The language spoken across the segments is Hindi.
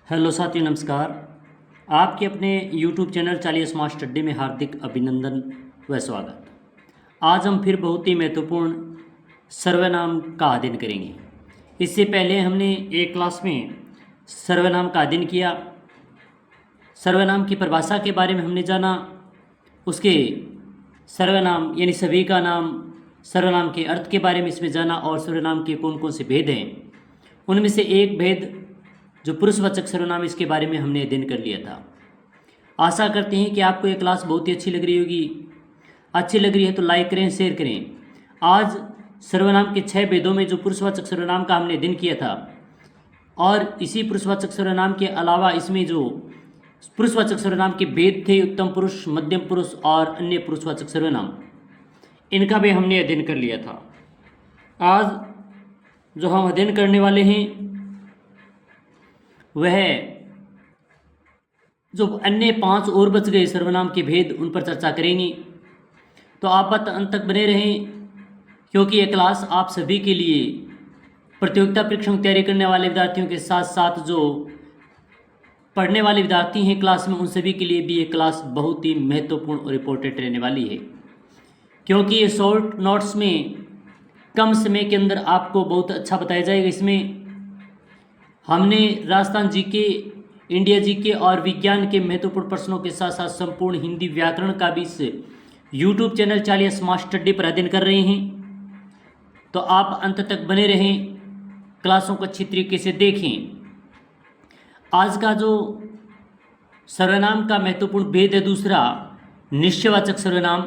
हेलो साथियों, नमस्कार। आपके अपने YouTube चैनल चालीस स्मार्ट स्टडी में हार्दिक अभिनंदन व स्वागत। आज हम फिर बहुत ही महत्वपूर्ण सर्वनाम का अध्ययन करेंगे। इससे पहले हमने एक क्लास में सर्वनाम का अध्ययन किया। सर्वनाम की परिभाषा के बारे में हमने जाना, उसके सर्वनाम यानी सभी का नाम, सर्वनाम के अर्थ के बारे में इसमें जाना और सर्वनाम के कौन कौन से भेद हैं। उनमें से एक भेद जो पुरुषवाचक सर्वनाम, इसके बारे में हमने अध्ययन कर लिया था। आशा करते हैं कि आपको ये क्लास बहुत ही अच्छी लग रही होगी। अच्छी लग रही है तो लाइक करें, शेयर करें। आज सर्वनाम के 6 भेदों में जो पुरुषवाचक सर्वनाम का हमने अध्ययन किया था, और इसी पुरुषवाचक सर्वनाम के अलावा इसमें जो पुरुषवाचक सर्वनाम के भेद थे, उत्तम पुरुष, मध्यम पुरुष और अन्य पुरुषवाचक सर्वनाम, इनका भी हमने अध्ययन कर लिया था। आज जो हम अध्ययन करने वाले हैं वह जो अन्य 5 और बच गए सर्वनाम के भेद, उन पर चर्चा करेंगे। तो आप अंत तक बने रहें, क्योंकि यह क्लास आप सभी के लिए, प्रतियोगिता परीक्षा की तैयारी करने वाले विद्यार्थियों के साथ साथ जो पढ़ने वाले विद्यार्थी हैं क्लास में, उन सभी के लिए भी ये क्लास बहुत ही महत्वपूर्ण और इम्पोर्टेंट रहने वाली है। क्योंकि ये शॉर्ट नोट्स में कम समय के अंदर आपको बहुत अच्छा बताया जाएगा। इसमें हमने राजस्थान जीके, इंडिया जीके और विज्ञान के महत्वपूर्ण प्रश्नों के साथ साथ संपूर्ण हिंदी व्याकरण का भी इस यूट्यूब चैनल चालीस स्मार्ट स्टडी पर अध्ययन कर रहे हैं। तो आप अंत तक बने रहें, क्लासों को अच्छी तरीके से देखें। आज का जो सर्वनाम का महत्वपूर्ण भेद है दूसरा, निश्चयवाचक सर्वनाम।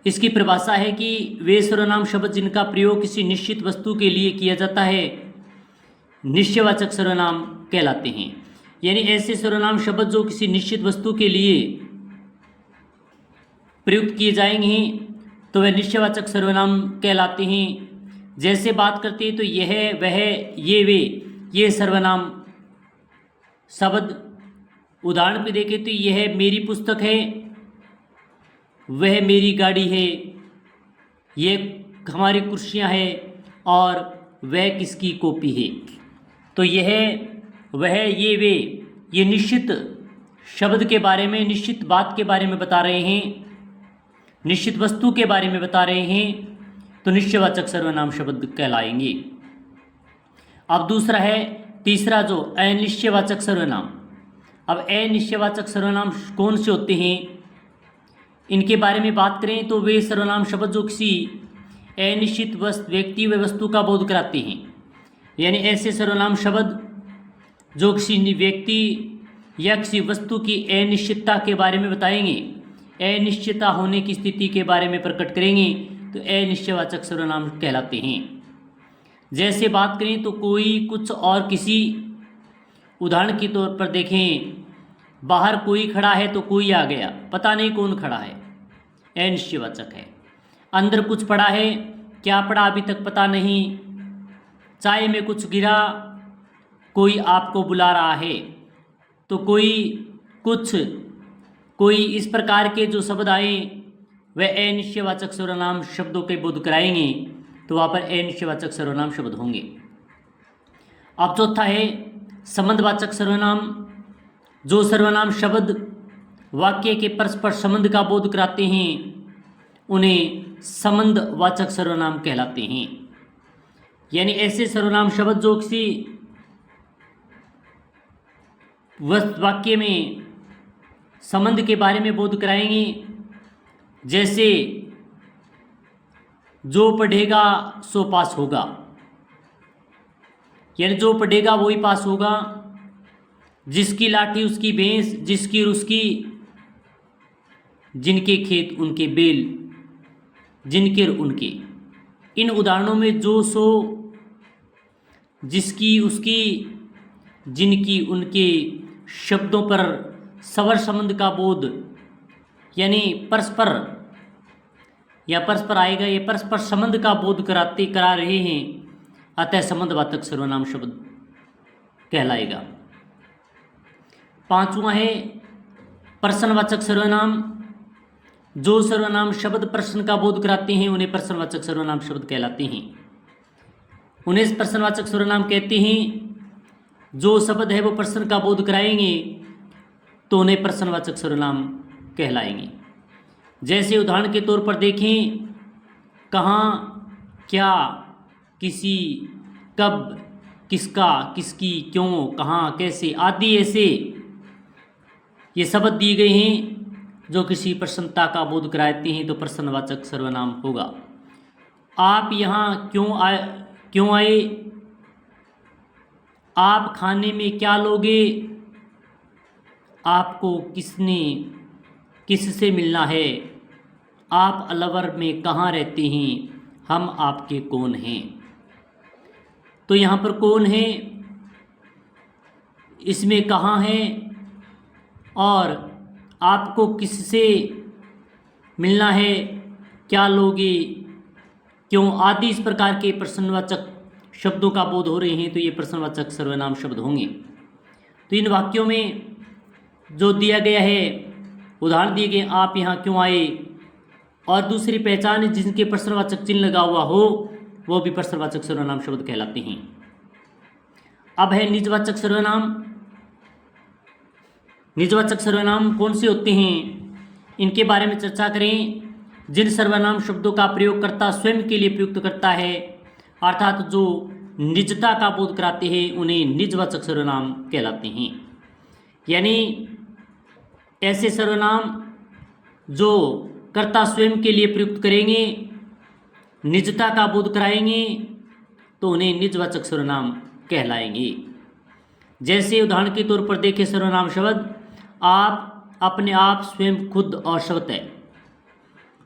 इसकी परिभाषा है कि वे सर्वनाम शब्द जिनका प्रयोग किसी निश्चित वस्तु के लिए किया जाता है निश्चयवाचक सर्वनाम कहलाते हैं। यानी ऐसे सर्वनाम शब्द जो किसी निश्चित वस्तु के लिए प्रयुक्त किए जाएंगे तो वह निश्चयवाचक सर्वनाम कहलाते हैं। जैसे बात करते हैं तो यह, वह, ये, वे, ये सर्वनाम शब्द। उदाहरण पे देखें तो यह मेरी पुस्तक है, वह मेरी गाड़ी है, ये हमारी कुर्सियां हैं और वह किसकी कॉपी है। तो यह, वह, ये, वे, ये निश्चित शब्द के बारे में, निश्चित बात के बारे में बता रहे हैं, निश्चित वस्तु के बारे में बता रहे हैं, तो निश्चयवाचक सर्वनाम शब्द कहलाएंगे। अब दूसरा है, तीसरा जो अनिश्चयवाचक सर्वनाम। अब अनिश्चयवाचक सर्वनाम कौन से होते हैं, इनके बारे में बात करें तो वे सर्वनाम शब्द जो किसी अनिश्चित व्यक्ति व वस्तु का बोध कराते हैं। यानी ऐसे सर्वनाम शब्द जो किसी व्यक्ति या किसी वस्तु की अनिश्चितता के बारे में बताएंगे, अनिश्चितता होने की स्थिति के बारे में प्रकट करेंगे, तो अनिश्चयवाचक सर्वनाम कहलाते हैं। जैसे बात करें तो कोई, कुछ और किसी। उदाहरण के तौर पर देखें, बाहर कोई खड़ा है तो कोई आ गया, पता नहीं कौन खड़ा है, अनिश्चयवाचक है। अंदर कुछ पड़ा है, क्या पड़ा अभी तक पता नहीं। चाय में कुछ गिरा, कोई आपको बुला रहा है। तो कोई, कुछ, कोई, इस प्रकार के जो शब्द आए वह अनिश्चयवाचक सर्वनाम शब्दों के बोध कराएंगे, तो वहाँ पर अनिश्चयवाचक सर्वनाम शब्द होंगे। अब चौथा है संबंधवाचक सर्वनाम। जो सर्वनाम शब्द वाक्य के परस्पर संबंध का बोध कराते हैं उन्हें संबंधवाचक सर्वनाम कहलाते हैं। यानी ऐसे सर्वनाम शब्द जो किसी वाक्य में संबंध के बारे में बोध कराएंगे। जैसे जो पढ़ेगा सो पास होगा, यानी जो पढ़ेगा वही पास होगा। जिसकी लाठी उसकी भैंस, जिसकी उसकी, जिनके खेत उनके बैल, जिनके उनके। इन उदाहरणों में जो, सो, जिसकी उसकी, जिनकी उनके शब्दों पर सवर संबंध का बोध, यानी परस्पर या परस्पर आएगा, ये परस्पर संबंध का बोध करा रहे हैं, अतः संबंधवाचक सर्वनाम शब्द कहलाएगा। पांचवा है प्रश्नवाचक सर्वनाम। जो सर्वनाम शब्द प्रश्न का बोध कराते हैं उन्हें प्रश्नवाचक सर्वनाम शब्द कहलाते हैं। उन्हें प्रश्नवाचक सर्वनाम कहते हैं जो शब्द है वो प्रश्न का बोध कराएंगे तो उन्हें प्रश्नवाचक सर्वनाम कहलाएंगे। जैसे उदाहरण के तौर पर देखें, कहाँ, क्या, किसी, कब, किसका, किसकी, क्यों, कहाँ, कैसे आदि ऐसे ये शब्द दिए गए हैं जो किसी प्रश्नता का बोध कराते हैं तो प्रश्नवाचक सर्वनाम होगा। आप यहाँ क्यों आए, आप खाने में क्या लोगे, आपको किससे मिलना है, आप अलवर में कहाँ रहते हैं, हम आपके कौन हैं। तो यहाँ पर कौन है, इसमें कहाँ है और आपको किससे मिलना है, क्या लोगे, क्यों आदि इस प्रकार के प्रश्नवाचक शब्दों का बोध हो रहे हैं तो ये प्रश्नवाचक सर्वनाम शब्द होंगे। तो इन वाक्यों में जो दिया गया है, उदाहरण दिए गए, आप यहाँ क्यों आए, और दूसरी पहचान जिनके प्रश्नवाचक चिन्ह लगा हुआ हो वो भी प्रश्नवाचक सर्वनाम शब्द कहलाते हैं। अब है निजवाचक सर्वनाम। निजवाचक सर्वनाम कौन से होते हैं, इनके बारे में चर्चा करें। जिन सर्वनाम शब्दों का प्रयोगकर्ता स्वयं के लिए प्रयुक्त करता है, अर्थात जो निजता का बोध कराते हैं, उन्हें निजवाचक सर्वनाम कहलाते हैं। यानी ऐसे सर्वनाम जो कर्ता स्वयं के लिए प्रयुक्त करेंगे, निजता का बोध कराएंगे तो उन्हें निजवाचक सर्वनाम कहलाएंगे। जैसे उदाहरण के तौर पर देखें सर्वनाम शब्द, आप, अपने आप, स्वयं, खुद और स्वतः।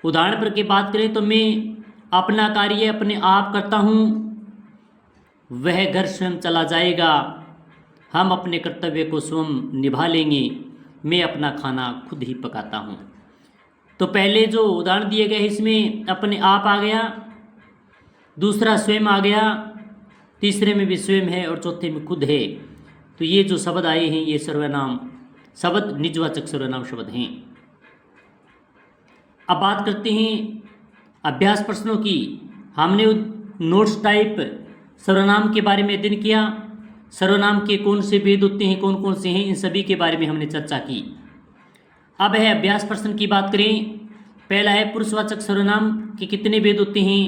उदाहरण पर की बात करें तो मैं अपना कार्य अपने आप करता हूँ, वह घर स्वयं चला जाएगा, हम अपने कर्तव्य को स्वयं निभा लेंगे, मैं अपना खाना खुद ही पकाता हूँ। तो पहले जो उदाहरण दिए गए इसमें अपने आप आ गया, दूसरा स्वयं आ गया, तीसरे में भी स्वयं है और चौथे में खुद है। तो ये जो शब्द आए हैं ये सर्वनाम शब्द निजवाचक सर्वनाम शब्द हैं। अब बात करते हैं अभ्यास प्रश्नों की। हमने नोट्स टाइप सर्वनाम के बारे में अध्ययन किया। सर्वनाम के कौन से भेद होते हैं, कौन कौन से हैं, इन सभी के बारे में हमने चर्चा की। अब है अभ्यास प्रश्न की बात करें। पहला है पुरुषवाचक सर्वनाम के कितने भेद होते हैं।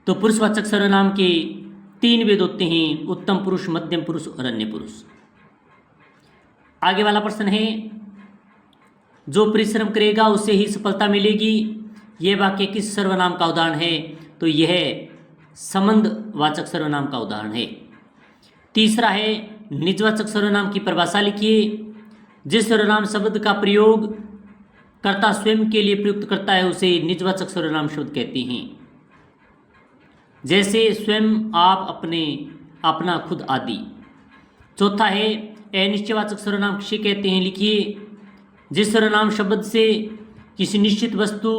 तो पुरुषवाचक सर्वनाम के 3 भेद होते हैं, उत्तम पुरुष, मध्यम पुरुष और अन्य पुरुष। आगे वाला प्रश्न है, जो परिश्रम करेगा उसे ही सफलता मिलेगी, यह वाक्य किस सर्वनाम का उदाहरण है। तो यह संबंधवाचक सर्वनाम का उदाहरण है। तीसरा है निजवाचक सर्वनाम की परिभाषा लिखिए। जिस सर्वनाम शब्द का प्रयोग कर्ता स्वयं के लिए प्रयुक्त करता है उसे निजवाचक सर्वनाम शब्द कहते हैं। जैसे स्वयं, आप, अपने, अपना, खुद आदि। चौथा है अनिश्चयवाचक सर्वनाम किसे कहते हैं, लिखिए। जिस सर्वनाम शब्द से किसी निश्चित वस्तु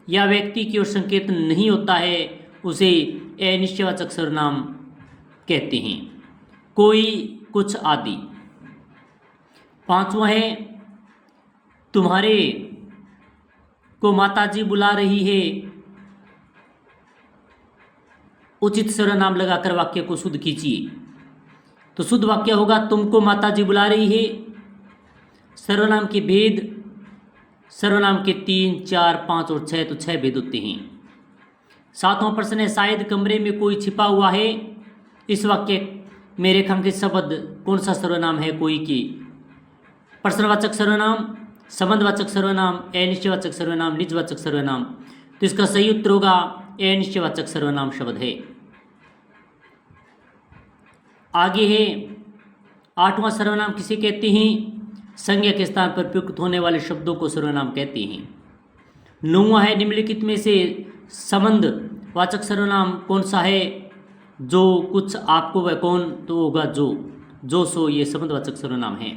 या व्यक्ति की ओर संकेत नहीं होता है उसे अनिश्चयवाचक सर्वनाम कहते हैं, कोई, कुछ आदि। पांचवा है तुम्हारे को माताजी बुला रही है। उचित सर्वनाम लगाकर वाक्य को शुद्ध कीजिए। तो शुद्ध वाक्य होगा तुमको माताजी बुला रही है। सर्वनाम के भेद, सर्वनाम के 3, 4, 5 और 6, तो 6 भेद होते हैं। 7वां प्रश्न है शायद कमरे में कोई छिपा हुआ है। इस वाक्य में रेखांकित शब्द कौन सा सर्वनाम है, कोई की। प्रश्नवाचक सर्वनाम, संबंधवाचक सर्वनाम, अनिश्चयवाचक सर्वनाम, निजवाचक सर्वनाम। तो इसका सही उत्तर होगा अनिश्चयवाचक सर्वनाम शब्द है। आगे है 8वां सर्वनाम किसे कहते हैं। संज्ञा के स्थान पर प्रयुक्त होने वाले शब्दों को सर्वनाम कहते हैं। 9वां है निम्नलिखित में से संबंधवाचक सर्वनाम कौन सा है। जो, कुछ, आपको, वह, कौन, तो होगा जो, सो, ये संबंधवाचक सर्वनाम है।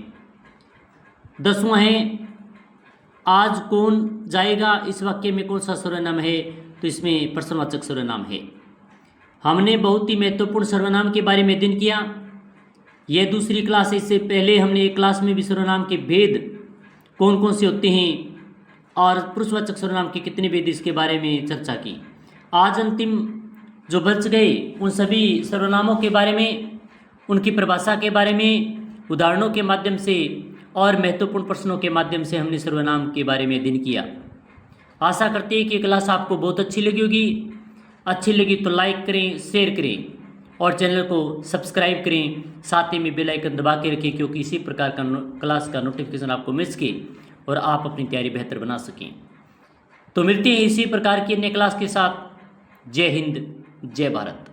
10वां है आज कौन जाएगा। इस वाक्य में कौन सा सर्वनाम है, तो इसमें प्रश्नवाचक सर्वनाम है। हमने बहुत ही महत्वपूर्ण सर्वनाम के बारे में अध्ययन किया। यह दूसरी क्लास है। इससे पहले हमने एक क्लास में भी सर्वनाम के भेद कौन कौन से होते हैं और पुरुषवाचक सर्वनाम के कितने भेद इसके बारे में चर्चा की। आज अंतिम जो बच गए उन सभी सर्वनामों के बारे में, उनकी परिभाषा के बारे में उदाहरणों के माध्यम से और महत्वपूर्ण प्रश्नों के माध्यम से हमने सर्वनाम के बारे में अध्ययन किया। आशा करते हैं कि क्लास आपको बहुत अच्छी लगी होगी। अच्छी लगी तो लाइक करें, शेयर करें और चैनल को सब्सक्राइब करें। साथ ही में बेल आइकन दबा के रखें, क्योंकि इसी प्रकार का क्लास का नोटिफिकेशन आपको मिल सके और आप अपनी तैयारी बेहतर बना सकें। तो मिलते हैं इसी प्रकार की अन्य क्लास के साथ। जय हिंद, जय भारत।